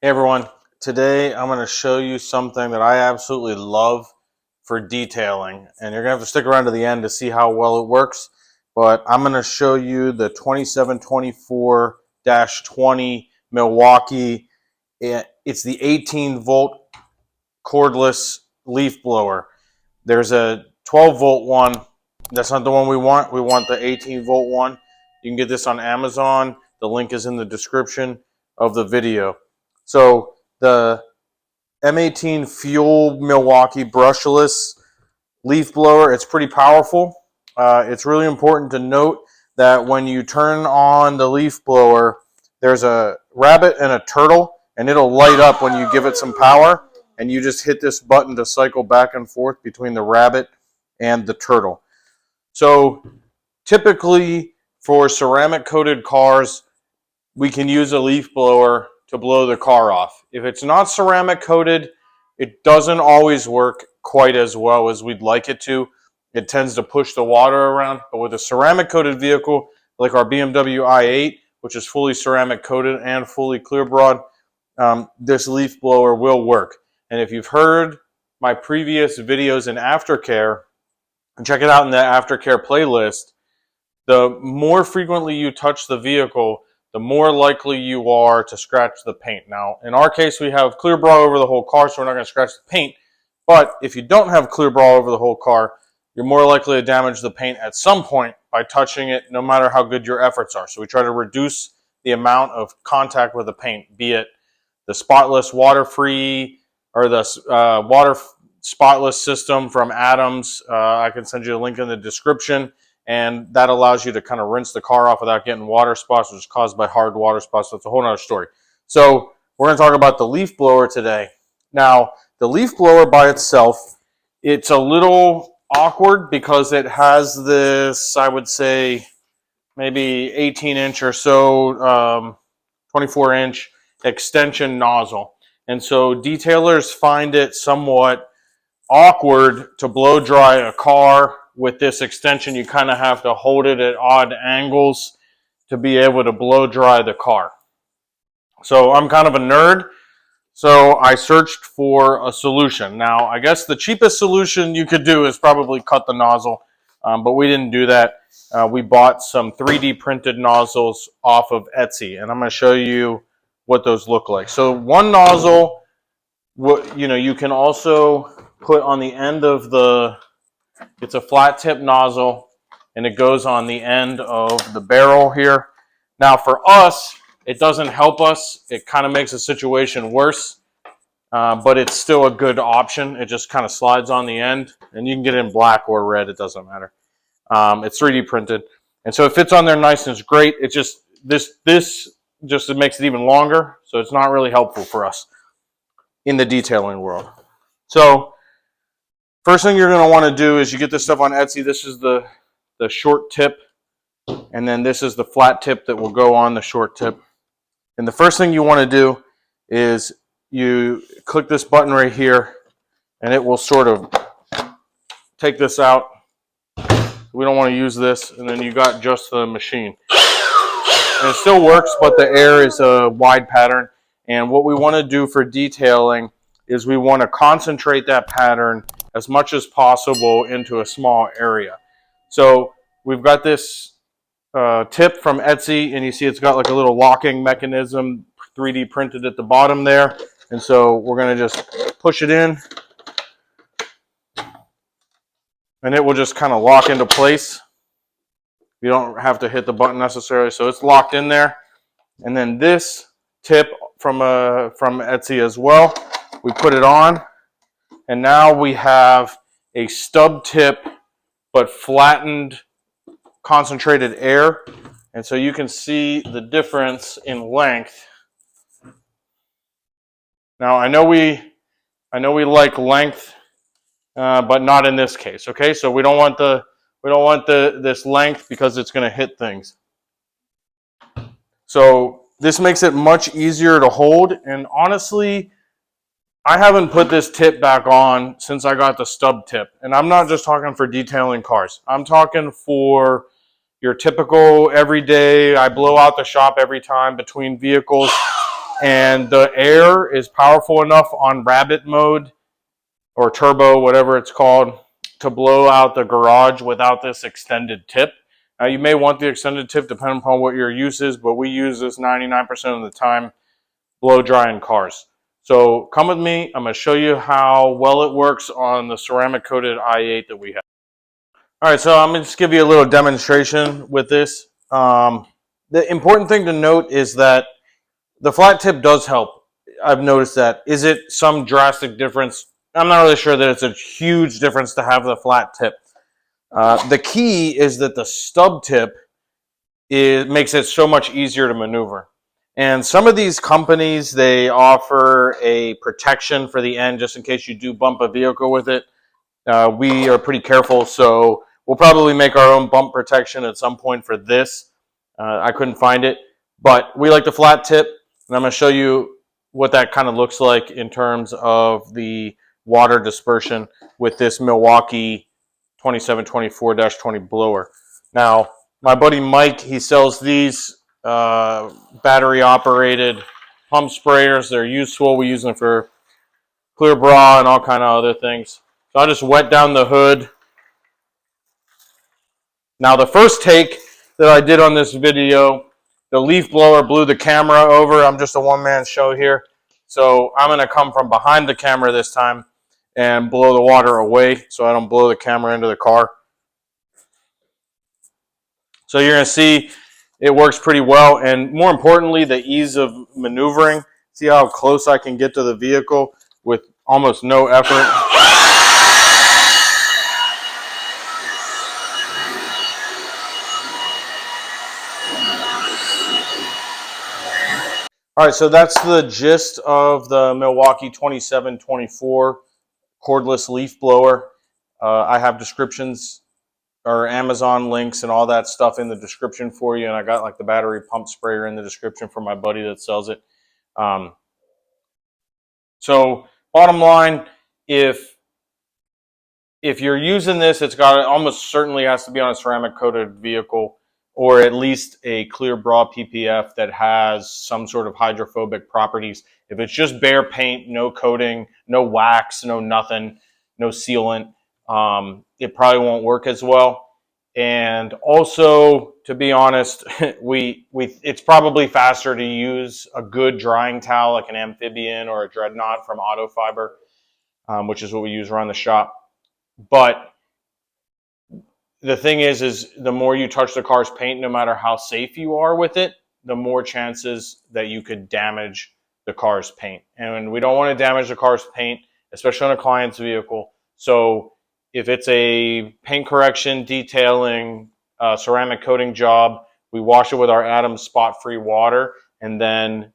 Hey everyone, today I'm going to show you something that I absolutely love for detailing, and you're going to have to stick around to the end to see how well it works, but I'm going to show you the 2724-20 Milwaukee. It's the 18 volt cordless leaf blower. There's a 12 volt one. That's not the one we want. We want the 18 volt one. You can get this on Amazon. The link is in the description of the video. So the M18 Fuel Milwaukee brushless leaf blower, it's pretty powerful. It's really important to note that when you turn on the leaf blower, there's a rabbit and a turtle, and it'll light up when you give it some power, and you just hit this button to cycle back and forth between the rabbit and the turtle. So typically for ceramic coated cars, we can use a leaf blower to blow the car off. If it's not ceramic coated, it doesn't always work quite as well as we'd like it to. It tends to push the water around, but with a ceramic coated vehicle like our BMW i8, which is fully ceramic coated and fully clear broad, this leaf blower will work. And if you've heard my previous videos in aftercare, check it out in the aftercare playlist. The more frequently you touch the vehicle, the more likely you are to scratch the paint. Now, in our case, we have clear bra over the whole car, so we're not going to scratch the paint. But if you don't have clear bra over the whole car, you're more likely to damage the paint at some point by touching it, no matter how good your efforts are. So we try to reduce the amount of contact with the paint, be it the spotless water-free or the water spotless system from Adams. I can send you a link in the description. And that allows you to kind of rinse the car off without getting water spots, which is caused by hard water spots. So it's a whole other story. So we're going to talk about the leaf blower today. Now, the leaf blower by itself, it's a little awkward because it has this, I would say, maybe 18-inch or so, 24-inch extension nozzle. And so detailers find it somewhat awkward to blow dry a car with this extension. You kind of have to hold it at odd angles to be able to blow dry the car. So I'm kind of a nerd, so I searched for a solution. Now, I guess the cheapest solution you could do is probably cut the nozzle, but we didn't do that. We bought some 3D printed nozzles off of Etsy, and I'm going to show you what those look like. So one nozzle, you can also put on the end of it's a flat tip nozzle, and it goes on the end of the barrel here. Now for us, it doesn't help us. It kind of makes the situation worse, but it's still a good option. It just kind of slides on the end, and you can get it in black or red. It doesn't matter. It's 3D printed, and so it fits on there nice, and it's great. It just it makes it even longer, so it's not really helpful for us in the detailing world. So first thing you're going to want to do is you get this stuff on Etsy. This is the short tip, and then this is the flat tip that will go on the short tip. And the first thing you want to do is you click this button right here, and it will sort of take this out. We don't want to use this, and then you got just the machine. And it still works, but the air is a wide pattern. And what we want to do for detailing is we want to concentrate that pattern as much as possible into a small area. So we've got this tip from Etsy, and you see it's got like a little locking mechanism 3D printed at the bottom there. And so we're going to just push it in, and it will just kind of lock into place. You don't have to hit the button necessarily, so it's locked in there. And then this tip from Etsy as well, we put it on. And now we have a stub tip, but flattened, concentrated air. And so you can see the difference in length. Now I know we like length, but not in this case. Okay, so we don't want this length because it's going to hit things. So this makes it much easier to hold. And honestly, I haven't put this tip back on since I got the stub tip. And I'm not just talking for detailing cars. I'm talking for your typical everyday, I blow out the shop every time between vehicles. and the air is powerful enough on rabbit mode or turbo, whatever it's called, to blow out the garage without this extended tip. Now, you may want the extended tip depending upon what your use is, but we use this 99% of the time blow dry in cars. So come with me. I'm going to show you how well it works on the ceramic coated i8 that we have. All right, so I'm going to just give you a little demonstration with this. The important thing to note is that the flat tip does help. I've noticed that. Is it some drastic difference? I'm not really sure that it's a huge difference to have the flat tip. The key is that the stub tip makes it so much easier to maneuver. And some of these companies, they offer a protection for the end just in case you do bump a vehicle with it. We are pretty careful, so we'll probably make our own bump protection at some point for this. I couldn't find it, but we like the flat tip, and I'm going to show you what that kind of looks like in terms of the water dispersion with this Milwaukee 2724-20 blower. Now, my buddy Mike, he sells these battery-operated pump sprayers. They're useful. We use them for clear bra and all kind of other things. So I'll just wet down the hood. Now, the first take that I did on this video, the leaf blower blew the camera over. I'm just a one-man show here. So I'm going to come from behind the camera this time and blow the water away so I don't blow the camera into the car. So you're going to see it works pretty well. And more importantly, the ease of maneuvering. See how close I can get to the vehicle with almost no effort. All right, so that's the gist of the Milwaukee 2724 cordless leaf blower. I have descriptions or Amazon links and all that stuff in the description for you, and I got like the battery pump sprayer in the description for my buddy that sells it. So bottom line, if you're using this, it almost certainly has to be on a ceramic coated vehicle, or at least a clear bra PPF that has some sort of hydrophobic properties. If it's just bare paint, no coating, no wax, no nothing, no sealant, it probably won't work as well. And also, to be honest, it's probably faster to use a good drying towel like an Amphibian or a Dreadnought from Auto Fiber, which is what we use around the shop. But the thing is the more you touch the car's paint, no matter how safe you are with it, the more chances that you could damage the car's paint. And we don't want to damage the car's paint, especially on a client's vehicle. So if it's a paint correction, detailing, ceramic coating job, we wash it with our Adams spot-free water, and then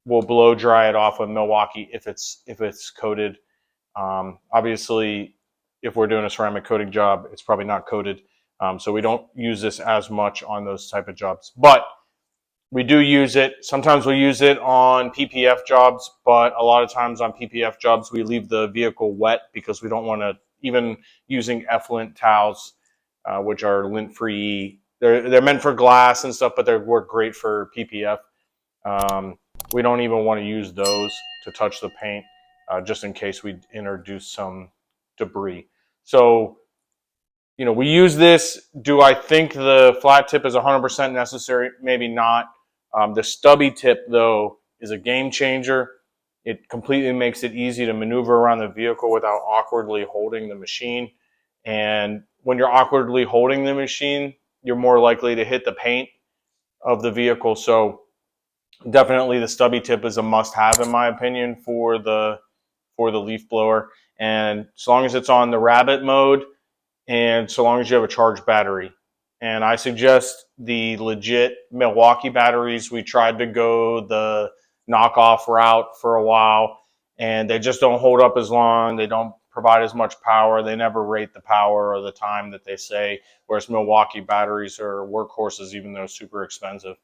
we'll blow dry it off with Milwaukee if it's coated. Obviously, if we're doing a ceramic coating job, it's probably not coated. So we don't use this as much on those type of jobs. But we do use it. Sometimes we use it on PPF jobs, but a lot of times on PPF jobs, we leave the vehicle wet because we don't want to, even using effluent towels, which are lint-free. They're meant for glass and stuff, but they work great for PPF. We don't even want to use those to touch the paint, just in case we introduce some debris. So, we use this. Do I think the flat tip is 100% necessary? Maybe not. The stubby tip, though, is a game changer. It completely makes it easy to maneuver around the vehicle without awkwardly holding the machine. And when you're awkwardly holding the machine, you're more likely to hit the paint of the vehicle. So definitely the stubby tip is a must-have, in my opinion, for the leaf blower. And so long as it's on the rabbit mode, and so long as you have a charged battery. And I suggest the legit Milwaukee batteries. We tried to go the knockoff route for a while, and they just don't hold up as long. They don't provide as much power. They never rate the power or the time that they say, whereas Milwaukee batteries are workhorses, even though super expensive.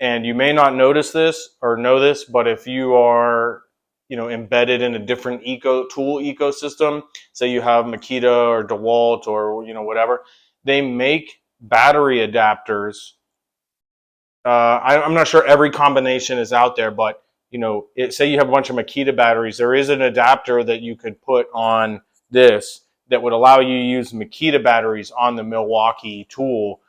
And you may not notice this or know this, but if you are embedded in a different tool ecosystem, say you have Makita or DeWalt or whatever, they make battery adapters. I'm not sure every combination is out there, but say you have a bunch of Makita batteries, there is an adapter that you could put on this that would allow you to use Makita batteries on the Milwaukee tool.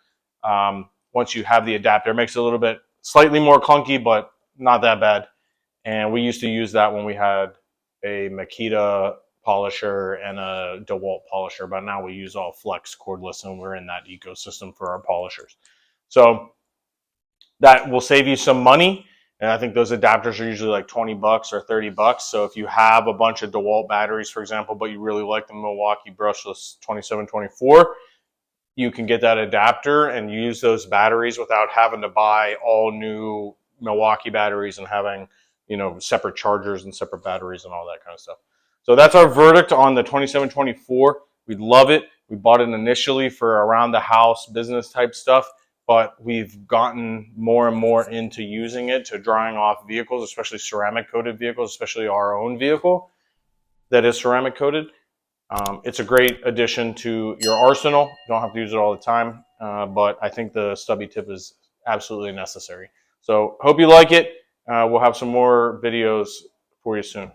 Once you have the adapter, it makes it a little bit slightly more clunky, but not that bad. And we used to use that when we had a Makita polisher and a DeWalt polisher, but now we use all flex cordless, and we're in that ecosystem for our polishers. So that will save you some money. And I think those adapters are usually like 20 bucks or 30 bucks. So if you have a bunch of DeWalt batteries, for example, but you really like the Milwaukee brushless 2724, you can get that adapter and use those batteries without having to buy all new Milwaukee batteries and having, separate chargers and separate batteries and all that kind of stuff. So that's our verdict on the 2724. We love it. We bought it initially for around the house business type stuff, but we've gotten more and more into using it to drying off vehicles, especially ceramic coated vehicles, especially our own vehicle that is ceramic coated. It's a great addition to your arsenal. You don't have to use it all the time, but I think the stubby tip is absolutely necessary. So hope you like it. We'll have some more videos for you soon.